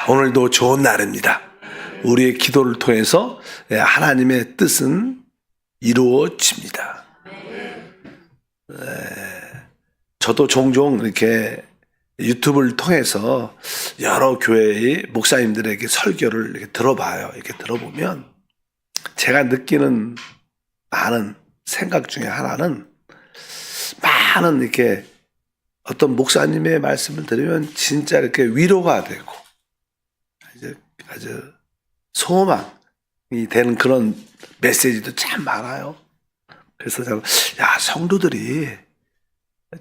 오늘도 좋은 날입니다. 우리의 기도를 통해서 하나님의 뜻은 이루어집니다. 저도 종종 이렇게 유튜브를 통해서 여러 교회의 목사님들에게 설교를 이렇게 들어봐요. 이렇게 들어보면 제가 느끼는 많은 생각 중에 하나는, 많은 이렇게 어떤 목사님의 말씀을 들으면 진짜 이렇게 위로가 되고 아주 소망이 되는 그런 메시지도 참 많아요. 그래서 제가 성도들이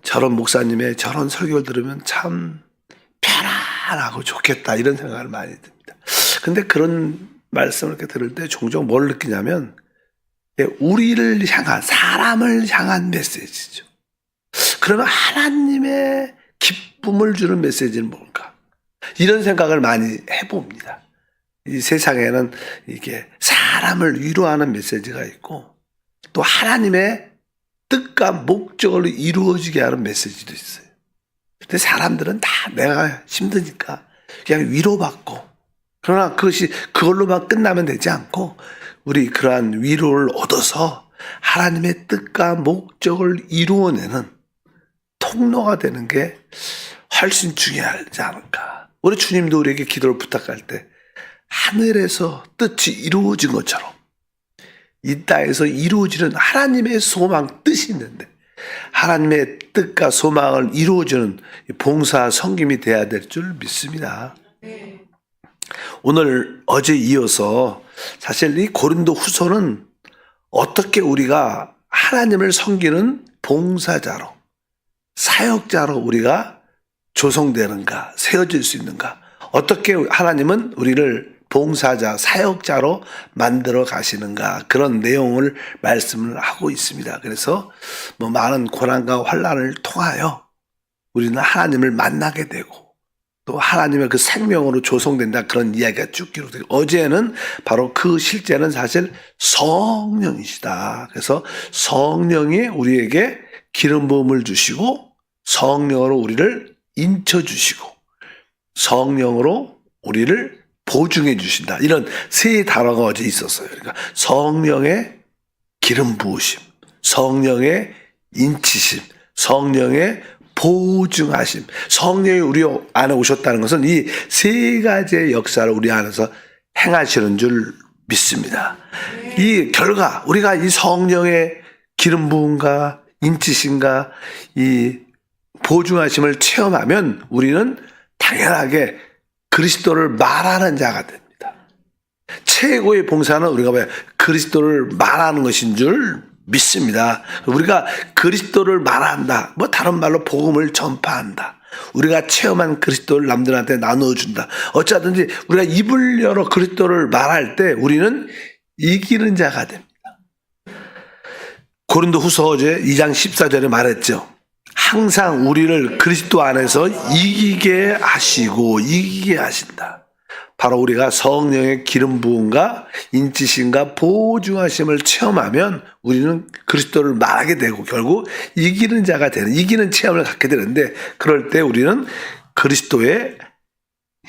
저런 목사님의 저런 설교를 들으면 참 편안하고 좋겠다, 이런 생각을 많이 듭니다. 근데 그런 말씀을 이렇게 들을 때 종종 뭘 느끼냐면, 우리를 향한, 사람을 향한 메시지죠. 그러면 하나님의 기쁨을 주는 메시지는 뭘까? 이런 생각을 많이 해봅니다. 이 세상에는 이게 사람을 위로하는 메시지가 있고, 또 하나님의 뜻과 목적을 이루어지게 하는 메시지도 있어요. 근데 사람들은 다 내가 힘드니까 그냥 위로받고, 그러나 그것이 그걸로만 끝나면 되지 않고, 우리 그러한 위로를 얻어서 하나님의 뜻과 목적을 이루어내는 통로가 되는 게 훨씬 중요하지 않을까. 우리 주님도 우리에게 기도를 부탁할 때 하늘에서 뜻이 이루어진 것처럼 이 땅에서 이루어지는 하나님의 소망, 뜻이 있는데, 하나님의 뜻과 소망을 이루어주는 봉사 섬김이 돼야 될 줄 믿습니다. 오늘 어제 이어서 사실 이 고린도 후서는 어떻게 우리가 하나님을 섬기는 봉사자로, 사역자로 우리가 조성되는가, 세워질 수 있는가, 어떻게 하나님은 우리를 봉사자, 사역자로 만들어 가시는가, 그런 내용을 말씀을 하고 있습니다. 그래서 많은 고난과 환난을 통하여 우리는 하나님을 만나게 되고, 또 하나님의 그 생명으로 조성된다, 그런 이야기가 쭉 기록되고, 어제는 바로 그 실제는 사실 성령이시다. 그래서 성령이 우리에게 기름 부음을 주시고, 성령으로 우리를 인쳐 주시고, 성령으로 우리를 보증해 주신다, 이런 세 단어가 어제 있었어요. 그러니까 성령의 기름 부으심, 성령의 인치심, 성령의 보증하심, 성령이 우리 안에 오셨다는 것은 이 세 가지의 역사를 우리 안에서 행하시는 줄 믿습니다. 이 결과, 우리가 이 성령의 기름 부음과 인치심과 이 보증하심을 체험하면 우리는 당연하게 그리스도를 말하는 자가 됩니다. 최고의 봉사는 우리가 그리스도를 말하는 것인 줄 믿습니다. 우리가 그리스도를 말한다, 다른 말로 복음을 전파한다, 우리가 체험한 그리스도를 남들한테 나누어준다, 어쩌든지 우리가 입을 열어 그리스도를 말할 때 우리는 이기는 자가 됩니다. 고린도 후서 어제 2장 14절에 말했죠. 항상 우리를 그리스도 안에서 이기게 하시고 이기게 하신다. 바로 우리가 성령의 기름 부음과 인치심과 보증하심을 체험하면 우리는 그리스도를 말하게 되고 결국 이기는 자가 되는, 이기는 체험을 갖게 되는데, 그럴 때 우리는 그리스도의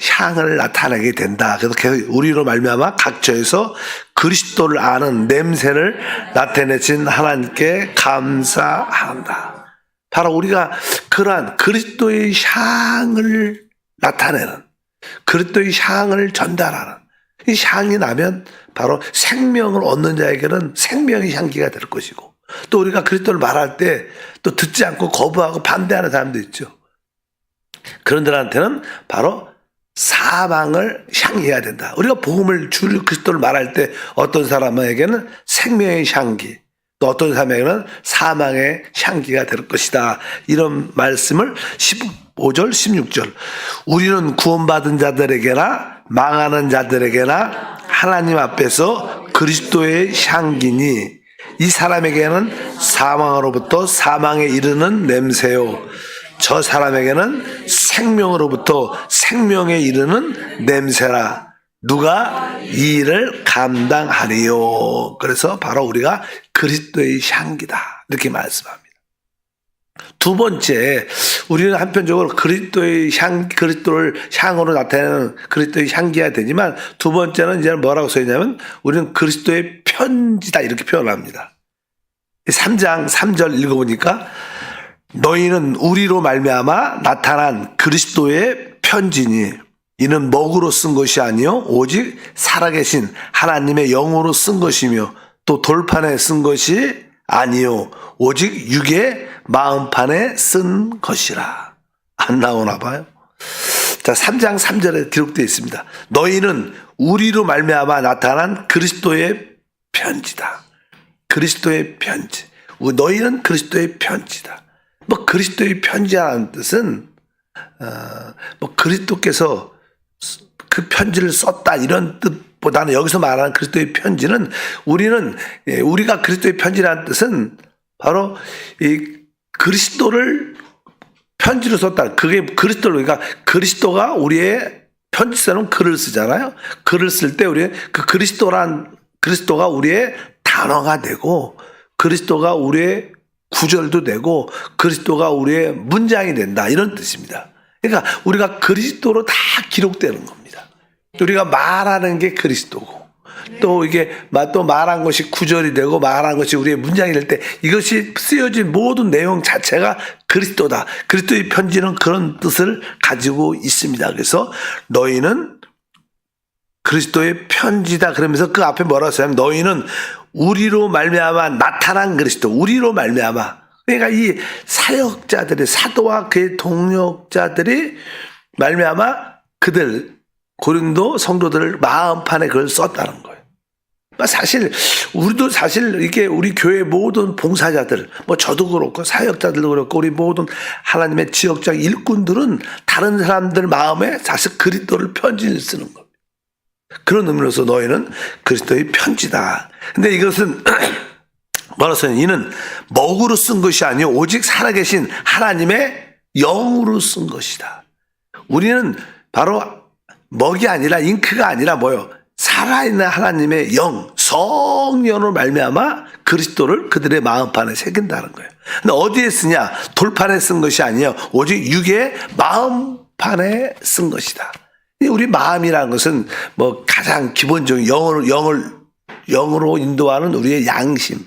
향을 나타내게 된다. 그래서 계속 우리로 말미암아 각처에서 그리스도를 아는 냄새를 나타내신 하나님께 감사한다. 바로 우리가 그러한 그리스도의 향을 나타내는, 그리스도의 향을 전달하는, 이 향이 나면 바로 생명을 얻는 자에게는 생명의 향기가 될 것이고, 또 우리가 그리스도를 말할 때 또 듣지 않고 거부하고 반대하는 사람도 있죠. 그런 들한테는 바로 사망을 향해야 된다. 우리가 복음을 줄 그리스도를 말할 때 어떤 사람에게는 생명의 향기, 또 어떤 사람에게는 사망의 향기가 될 것이다, 이런 말씀을 15절 16절 우리는 구원받은 자들에게나 망하는 자들에게나 하나님 앞에서 그리스도의 향기니 이 사람에게는 사망으로부터 사망에 이르는 냄새요, 저 사람에게는 생명으로부터 생명에 이르는 냄새라. 누가 이 일을 감당하리요. 그래서 바로 우리가 그리스도의 향기다, 이렇게 말씀합니다. 두 번째, 우리는 한편적으로 그리스도를 향으로 나타내는 그리스도의 향기가 되지만, 두 번째는 이제 뭐라고 써있냐면, 우리는 그리스도의 편지다, 이렇게 표현합니다. 3장 3절 읽어보니까, 너희는 우리로 말미암아 나타난 그리스도의 편지니, 이는 먹으로 쓴 것이 아니요 오직 살아계신 하나님의 영으로 쓴 것이며, 또 돌판에 쓴 것이 아니요 오직 육의 마음판에 쓴 것이라. 안 나오나 봐요. 자, 3장 3절에 기록되어 있습니다. 너희는 우리로 말미암아 나타난 그리스도의 편지다. 그리스도의 편지. 너희는 그리스도의 편지다. 뭐 그리스도의 편지라는 뜻은 뭐 그리스도께서 그 편지를 썼다 이런 뜻보다는, 여기서 말하는 그리스도의 편지는 우리가 그리스도의 편지라는 뜻은 바로 이 그리스도를 편지로 썼다. 그게 그러니까 그리스도가 우리의 편지 쓰는 글을 쓰잖아요. 글을 쓸 때 우리는 그 그리스도가 우리의 단어가 되고, 그리스도가 우리의 구절도 되고, 그리스도가 우리의 문장이 된다, 이런 뜻입니다. 그러니까 우리가 그리스도로 다 기록되는 겁니다. 우리가 말하는 게 그리스도고, 또 이게 또 말한 것이 구절이 되고 말한 것이 우리의 문장이 될 때, 이것이 쓰여진 모든 내용 자체가 그리스도다. 그리스도의 편지는 그런 뜻을 가지고 있습니다. 그래서 너희는 그리스도의 편지다 그러면서 그 앞에 뭐라고 써요? 너희는 우리로 말미암아 나타난 그리스도. 우리로 말미암아. 그러니까 이 사역자들이, 사도와 그의 동역자들이 말미암아 그들 고린도 성도들을 마음판에 그걸 썼다는 거예요. 우리도 사실 이게 우리 교회 모든 봉사자들, 뭐 저도 그렇고 사역자들도 그렇고 우리 모든 하나님의 지역장 일꾼들은 다른 사람들 마음에 사실 그리스도를 편지를 쓰는 겁니다. 그런 의미로서 너희는 그리스도의 편지다. 근데 이것은 뭐라고 써요? 이는 먹으로 쓴 것이 아니요 오직 살아계신 하나님의 영으로 쓴 것이다. 우리는 바로 먹이 아니라, 잉크가 아니라 뭐요? 살아있는 하나님의 영, 성령으로 말미암아 그리스도를 그들의 마음판에 새긴다는 거예요. 근데 어디에 쓰냐? 돌판에 쓴 것이 아니요 오직 육의 마음판에 쓴 것이다. 우리 마음이라는 것은 뭐 가장 기본적인 영으로 인도하는 우리의 양심,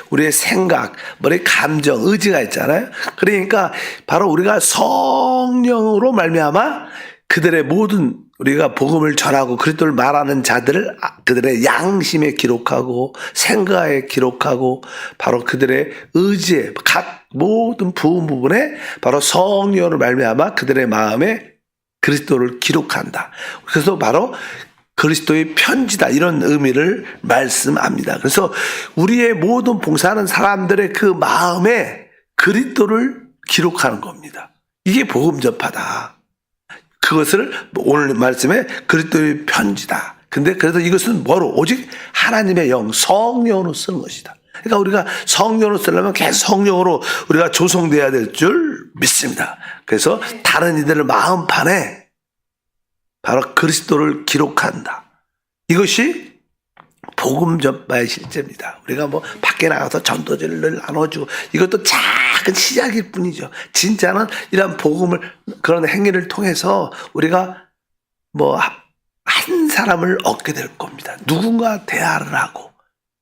우리의 생각, 우리의 감정, 의지가 있잖아요. 그러니까 바로 우리가 성령으로 말미암아 그들의 모든, 우리가 복음을 전하고 그리스도를 말하는 자들을 그들의 양심에 기록하고 생각에 기록하고 바로 그들의 의지에 각 모든 부분에 바로 성령으로 말미암아 그들의 마음에 그리스도를 기록한다. 그래서 바로 그리스도의 편지다, 이런 의미를 말씀합니다. 그래서 우리의 모든 봉사하는 사람들의 그 마음에 그리스도를 기록하는 겁니다. 이게 복음 전파다. 그것을 오늘 말씀에 그리스도의 편지다. 근데 그래서 이것은 뭐로? 오직 하나님의 영, 성령으로 쓰는 것이다. 그러니까 우리가 성령으로 쓰려면 계속 성령으로 우리가 조성돼야 될 줄 믿습니다. 그래서 다른 이들의 마음판에 바로 그리스도를 기록한다. 이것이 복음 전파의 실제입니다. 우리가 뭐 밖에 나가서 전도제를 나눠주고 이것도 작은 시작일 뿐이죠. 진짜는 이런 복음을, 그런 행위를 통해서 우리가 뭐 한 사람을 얻게 될 겁니다. 누군가 대화를 하고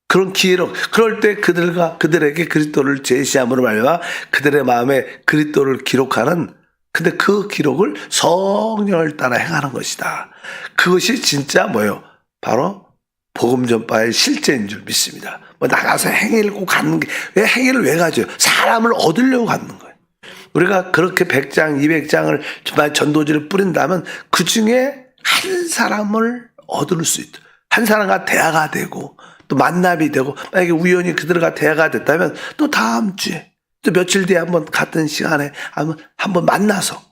그런 기회로, 그럴 때 그들에게 그리스도를 제시함으로 말미암아 그들의 마음에 그리스도를 기록하는, 근데 그 기록을 성령을 따라 행하는 것이다. 그것이 진짜 뭐예요? 바로 복음 전파의 실제인 줄 믿습니다. 뭐 나가서 행위를 꼭 갖는 게, 왜 행위를 왜 가져요? 사람을 얻으려고 갖는 거예요. 우리가 그렇게 100장, 200장을 전도지를 뿌린다면 그 중에 한 사람을 얻을 수 있다. 한 사람과 대화가 되고 또 만남이 되고, 만약에 우연히 그들과 대화가 됐다면 또 다음 주에 또 며칠 뒤에 한번 같은 시간에 한번 만나서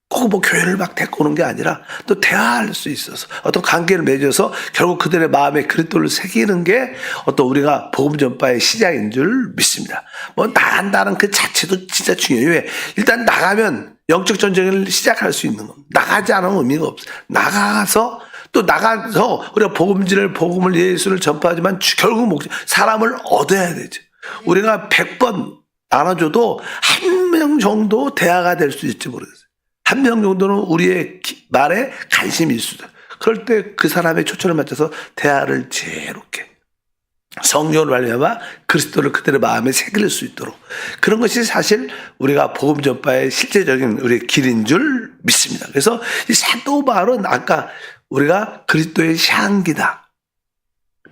꼭 뭐 교회를 막 데리고 오는 게 아니라 또 대화할 수 있어서 어떤 관계를 맺어서 결국 그들의 마음에 그리스도를 새기는 게 어떤 우리가 복음 전파의 시작인 줄 믿습니다. 뭐 나간다는 그 자체도 진짜 중요해요. 왜? 일단 나가면 영적 전쟁을 시작할 수 있는 겁니다. 나가지 않으면 의미가 없어요. 나가서 우리가 복음을 예수를 전파하지만 결국 사람을 얻어야 되죠. 우리가 100번 나눠줘도 한 명 정도 대화가 될 수 있을지 모르겠어요. 한 명 정도는 우리의 말에 관심이 있을 수도. 그럴 때 그 사람의 초점을 맞춰서 대화를 지혜롭게 성령을 말미암아 그리스도를 그들의 마음에 새길 수 있도록, 그런 것이 사실 우리가 복음 전파의 실제적인 우리의 길인 줄 믿습니다. 그래서 이 사도 바울은 아까 우리가 그리스도의 향기다,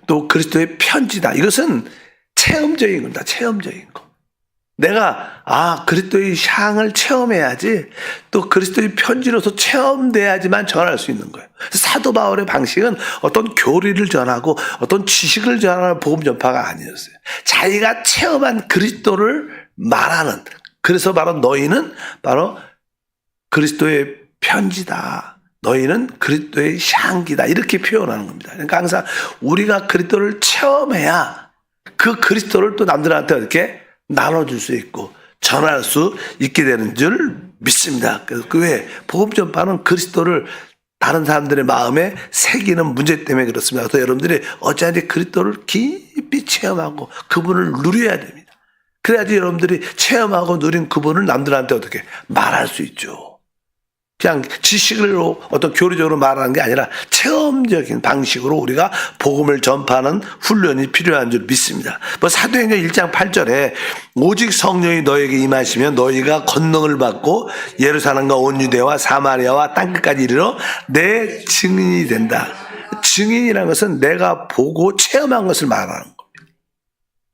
또 그리스도의 편지다, 이것은 체험적인 겁니다. 체험적인 거. 내가 그리스도의 향을 체험해야지, 또 그리스도의 편지로서 체험돼야지만 전할 수 있는 거예요. 사도 바울의 방식은 어떤 교리를 전하고 어떤 지식을 전하는 복음 전파가 아니었어요. 자기가 체험한 그리스도를 말하는, 그래서 바로 너희는 바로 그리스도의 편지다, 너희는 그리스도의 향기다, 이렇게 표현하는 겁니다. 그러니까 항상 우리가 그리스도를 체험해야 그 그리스도를 또 남들한테 이렇게 나눠줄 수 있고 전할 수 있게 되는 줄 믿습니다. 그래서 그 외에 복음 전파는 그리스도를 다른 사람들의 마음에 새기는 문제 때문에 그렇습니다. 그래서 여러분들이 어찌하든지 그리스도를 깊이 체험하고 그분을 누려야 됩니다. 그래야지 여러분들이 체험하고 누린 그분을 남들한테 어떻게 말할 수 있죠. 그냥 지식으로 어떤 교리적으로 말하는 게 아니라 체험적인 방식으로 우리가 복음을 전파하는 훈련이 필요한 줄 믿습니다. 사도행전 1장 8절에 오직 성령이 너에게 임하시면 너희가 권능을 받고 예루살렘과 온 유대와 사마리아와 땅끝까지 이르러 내 증인이 된다. 증인이라는 것은 내가 보고 체험한 것을 말하는 겁니다.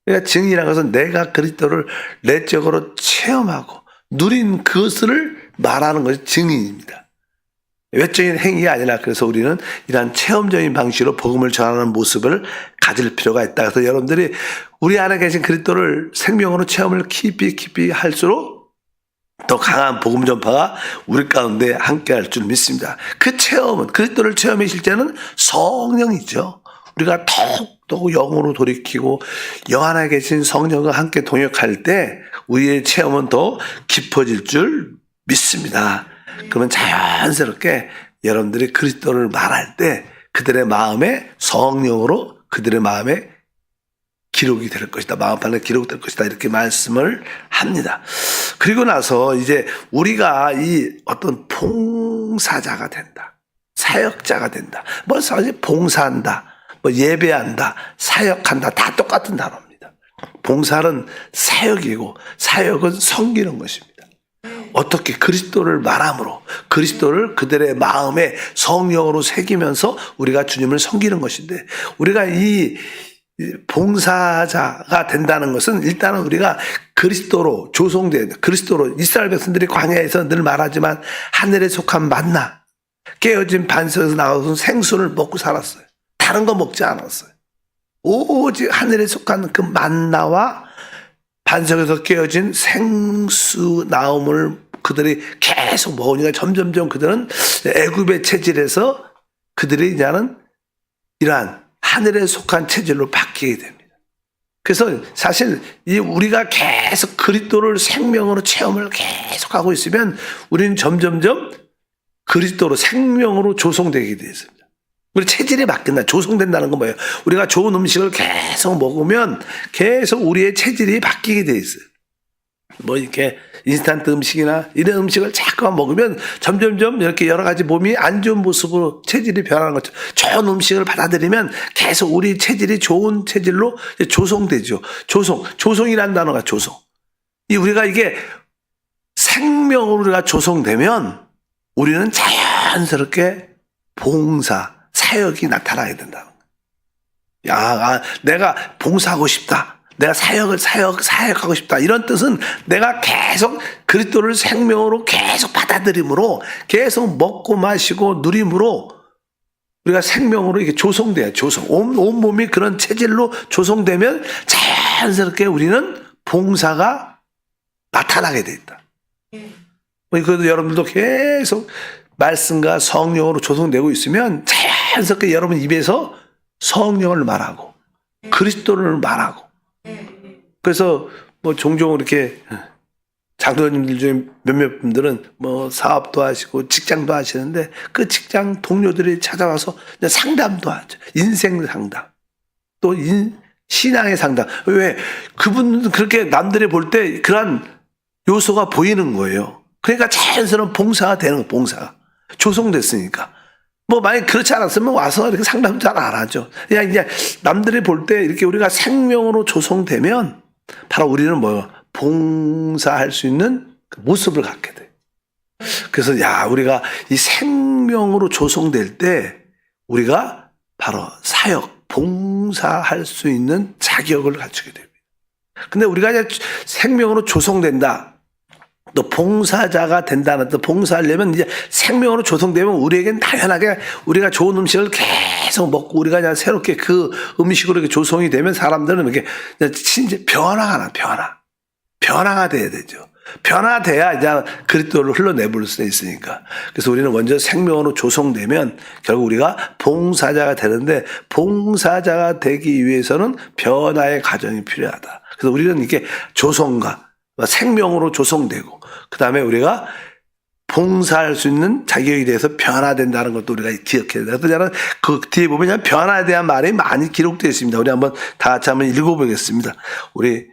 그러니까 증인이라는 것은 내가 그리스도를 내적으로 체험하고 누린 그것을 말하는 것이 증인입니다. 외적인 행위가 아니라, 그래서 우리는 이러한 체험적인 방식으로 복음을 전하는 모습을 가질 필요가 있다. 그래서 여러분들이 우리 안에 계신 그리스도를 생명으로 체험을 깊이 할수록 더 강한 복음 전파가 우리 가운데 함께 할 줄 믿습니다. 그 체험은, 그리스도를 체험의 실제는 성령이죠. 우리가 더욱 영으로 돌이키고 영 안에 계신 성령과 함께 동역할 때 우리의 체험은 더 깊어질 줄 믿습니다. 그러면 자연스럽게 여러분들이 그리스도를 말할 때 그들의 마음에 성령으로 그들의 마음에 기록이 될 것이다. 마음판에 기록될 것이다. 이렇게 말씀을 합니다. 그리고 나서 이제 우리가 이 어떤 봉사자가 된다, 사역자가 된다. 사실 봉사한다, 예배한다, 사역한다, 다 똑같은 단어입니다. 봉사는 사역이고 사역은 섬기는 것입니다. 어떻게 그리스도를 말함으로 그리스도를 그들의 마음에 성령으로 새기면서 우리가 주님을 섬기는 것인데, 우리가 이 봉사자가 된다는 것은 일단은 우리가 그리스도로 조성된, 그리스도로 이스라엘 백성들이 광야에서 늘 말하지만 하늘에 속한 만나, 깨어진 반석에서 나오는 생수를 먹고 살았어요. 다른 거 먹지 않았어요. 오직 하늘에 속한 그 만나와 반석에서 깨어진 생수 나옴을 그들이 계속 먹으니까 점점점 그들은 애굽의 체질에서 그들이 이제는 이러한 하늘에 속한 체질로 바뀌게 됩니다. 그래서 사실 우리가 계속 그리스도를 생명으로 체험을 계속하고 있으면 우리는 점점점 그리스도로 생명으로 조성되게 되어 있습니다. 우리 체질이 바뀐다. 조성된다는 건 뭐예요? 우리가 좋은 음식을 계속 먹으면 계속 우리의 체질이 바뀌게 돼 있어요. 이렇게 인스턴트 음식이나 이런 음식을 자꾸만 먹으면 점점점 이렇게 여러 가지 몸이 안 좋은 모습으로 체질이 변하는 거죠. 좋은 음식을 받아들이면 계속 우리 체질이 좋은 체질로 조성되죠. 조성이라는 단어가 조성. 우리가 이게 생명으로 우리가 조성되면 우리는 자연스럽게 봉사, 사역이 나타나게 된다는 거예요. 내가 봉사하고 싶다. 내가 사역하고 싶다. 이런 뜻은 내가 계속 그리스도를 생명으로 계속 받아들임으로, 계속 먹고 마시고 누림으로 우리가 생명으로 이게 조성돼요. 온 몸이 그런 체질로 조성되면 자연스럽게 우리는 봉사가 나타나게 돼 있다. 그래도 여러분들도 계속 말씀과 성령으로 조성되고 있으면 자연스럽게 여러분 입에서 성령을 말하고 그리스도를 말하고, 그래서 종종 이렇게 장로님들 중에 몇몇 분들은 사업도 하시고 직장도 하시는데 그 직장 동료들이 찾아와서 상담도 하죠. 인생 상담, 또 신앙의 상담. 왜? 그분은 그렇게 남들이 볼 때 그러한 요소가 보이는 거예요. 그러니까 자연스러운 봉사가 되는 거예요. 봉사가. 조성됐으니까. 뭐 만약 그렇지 않았으면 와서 이렇게 상담 잘 안 하죠. 그냥 이제 남들이 볼 때 이렇게 우리가 생명으로 조성되면 바로 우리는 뭐요? 봉사할 수 있는 그 모습을 갖게 돼. 그래서 우리가 이 생명으로 조성될 때 우리가 바로 사역, 봉사할 수 있는 자격을 갖추게 됩니다. 근데 우리가 이제 생명으로 조성된다. 또 봉사자가 된다는 또 봉사하려면 이제 생명으로 조성되면 우리에겐 당연하게 우리가 좋은 음식을 계속 먹고 우리가 그냥 새롭게 그 음식으로 이렇게 조성이 되면 사람들은 이렇게 진짜 변화가 돼야 되죠. 변화돼야 이제 그리스도를 흘러내볼 수 있으니까. 그래서 우리는 먼저 생명으로 조성되면 결국 우리가 봉사자가 되는데 봉사자가 되기 위해서는 변화의 과정이 필요하다. 그래서 우리는 이렇게 조성과 생명으로 조성되고 그 다음에 우리가 봉사할 수 있는 자격에 대해서 변화된다는 것도 우리가 기억해야 돼요. 그래서 저는 그 뒤에 보면 변화에 대한 말이 많이 기록되어 있습니다. 우리 한번 다 같이 한번 읽어보겠습니다. 우리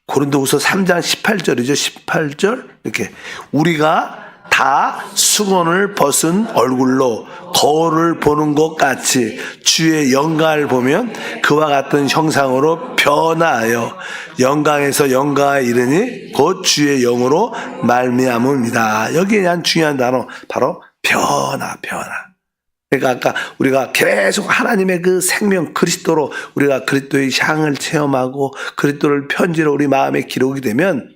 고린도후서 3장 18절이죠. 18절 이렇게 우리가 다 수건을 벗은 얼굴로 거울을 보는 것 같이 주의 영광을 보면 그와 같은 형상으로 변화하여 영광에서 영광에 이르니 곧 주의 영으로 말미암음이다. 여기에 대한 중요한 단어 바로 변화. 그러니까 아까 우리가 계속 하나님의 그 생명 그리스도로 우리가 그리스도의 향을 체험하고 그리스도를 편지로 우리 마음에 기록이 되면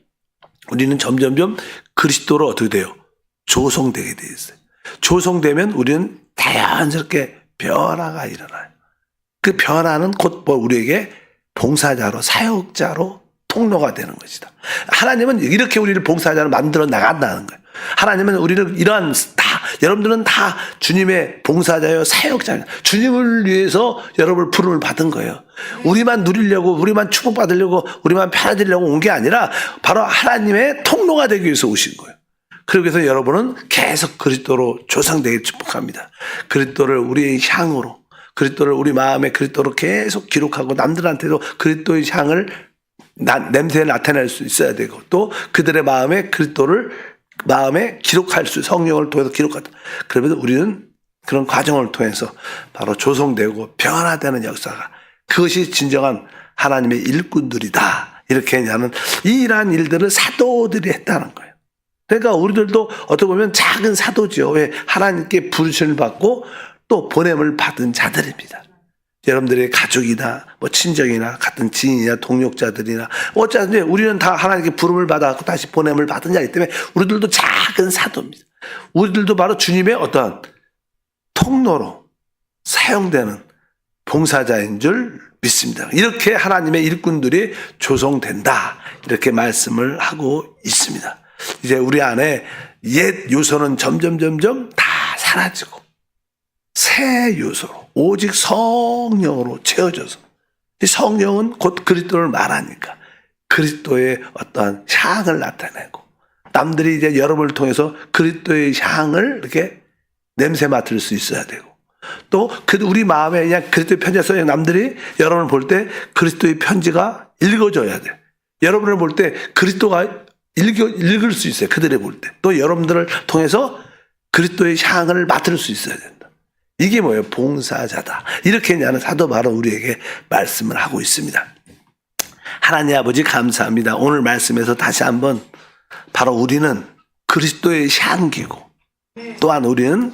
우리는 점점점 그리스도로 어떻게 돼요? 조성되게 되어 있어요. 조성되면 우리는 자연스럽게 변화가 일어나요. 그 변화는 곧 우리에게 봉사자로 사역자로 통로가 되는 것이다. 하나님은 이렇게 우리를 봉사자로 만들어 나간다는 거예요. 하나님은 우리를 여러분들은 다 주님의 봉사자요 사역자예요. 주님을 위해서 여러분을 부름을 받은 거예요. 우리만 누리려고 우리만 축복받으려고 우리만 편해지려고 온 게 아니라 바로 하나님의 통로가 되기 위해서 오신 거예요. 그래서 여러분은 계속 그리스도로 조성되게 축복합니다. 그리스도를 우리의 향으로 그리스도를 우리 마음에 그리스도로 계속 기록하고 남들한테도 그리스도의 향을 냄새를 나타낼 수 있어야 되고 또 그들의 마음에 그리스도를 마음에 기록할 수 성령을 통해서 기록하다. 그러면 우리는 그런 과정을 통해서 바로 조성되고 변화되는 역사가 그것이 진정한 하나님의 일꾼들이다. 이렇게 하는 이러한 일들을 사도들이 했다는 거예요. 그러니까 우리들도 어떻게 보면 작은 사도죠. 왜? 하나님께 부르심을 받고 또 보냄을 받은 자들입니다. 여러분들의 가족이나 뭐 친정이나 같은 지인이나 동역자들이나 어쨌든 우리는 다 하나님께 부름을 받아갖고 다시 보냄을 받은 자이기 때문에 우리들도 작은 사도입니다. 우리들도 바로 주님의 어떤 통로로 사용되는 봉사자인 줄 믿습니다. 이렇게 하나님의 일꾼들이 조성된다. 이렇게 말씀을 하고 있습니다. 이제 우리 안에 옛 요소는 점점 다 사라지고 새 요소로 오직 성령으로 채워져서 이 성령은 곧 그리스도를 말하니까 그리스도의 어떠한 향을 나타내고 남들이 이제 여러분을 통해서 그리스도의 향을 이렇게 냄새 맡을 수 있어야 되고 또 우리 마음에 그냥 그리스도의 편지에서 남들이 여러분을 볼 때 그리스도의 편지가 읽어져야 돼. 여러분을 볼 때 그리스도가 읽을 수 있어요. 그들을 볼 때. 또 여러분들을 통해서 그리스도의 향을 맡을 수 있어야 된다. 이게 뭐예요? 봉사자다. 이렇게 하는 사도 바로 우리에게 말씀을 하고 있습니다. 하나님 아버지 감사합니다. 오늘 말씀에서 다시 한번 바로 우리는 그리스도의 향기고 또한 우리는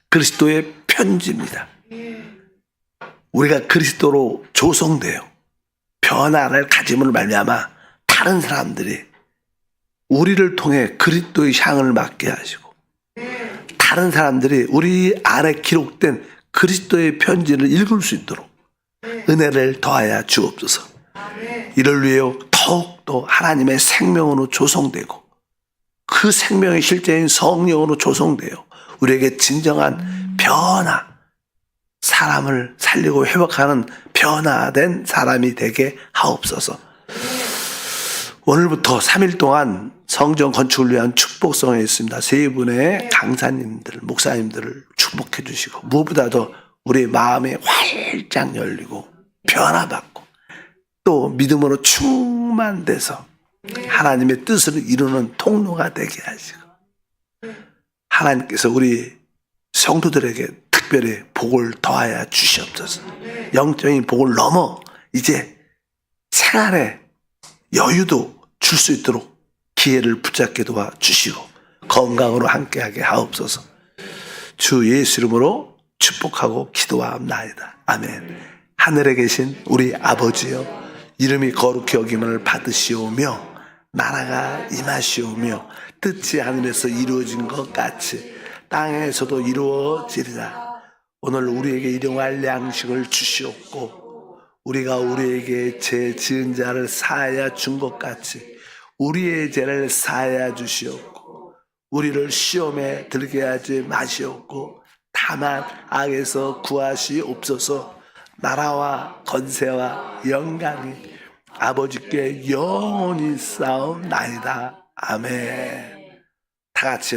그리스도의 편지입니다. 우리가 그리스도로 조성되어 변화를 가짐으로 말미암아 다른 사람들이 우리를 통해 그리스도의 향을 맡게 하시고 다른 사람들이 우리 안에 기록된 그리스도의 편지를 읽을 수 있도록 은혜를 더하여 주옵소서. 이를 위해 더욱더 하나님의 생명으로 조성되고 그 생명의 실제인 성령으로 조성되어 우리에게 진정한 변화, 사람을 살리고 회복하는 변화된 사람이 되게 하옵소서. 오늘부터 3일 동안 성전 건축을 위한 축복성에 있습니다. 세 분의 강사님들, 목사님들을 축복해 주시고 무엇보다도 우리 마음이 활짝 열리고 변화받고 또 믿음으로 충만돼서 하나님의 뜻을 이루는 통로가 되게 하시고 하나님께서 우리 성도들에게 특별히 복을 더하여 주시옵소서. 영적인 복을 넘어 이제 생활에 여유도 줄 수 있도록 기회를 붙잡게 도와주시고 건강으로 함께하게 하옵소서. 주 예수 이름으로 축복하고 기도하옵나이다. 아멘. 하늘에 계신 우리 아버지여, 이름이 거룩히 여김을 받으시오며 나라가 임하시오며 뜻이 하늘에서 이루어진 것 같이 땅에서도 이루어지리라. 오늘 우리에게 일용할 양식을 주시옵고 우리가 우리에게 죄 지은 자를 사하여 준 것 같이 우리의 죄를 사하여 주시옵고 우리를 시험에 들게 하지 마시옵고 다만 악에서 구하시옵소서. 나라와 권세와 영광이 아버지께 영원히 싸움나이다. 아멘. 다 같이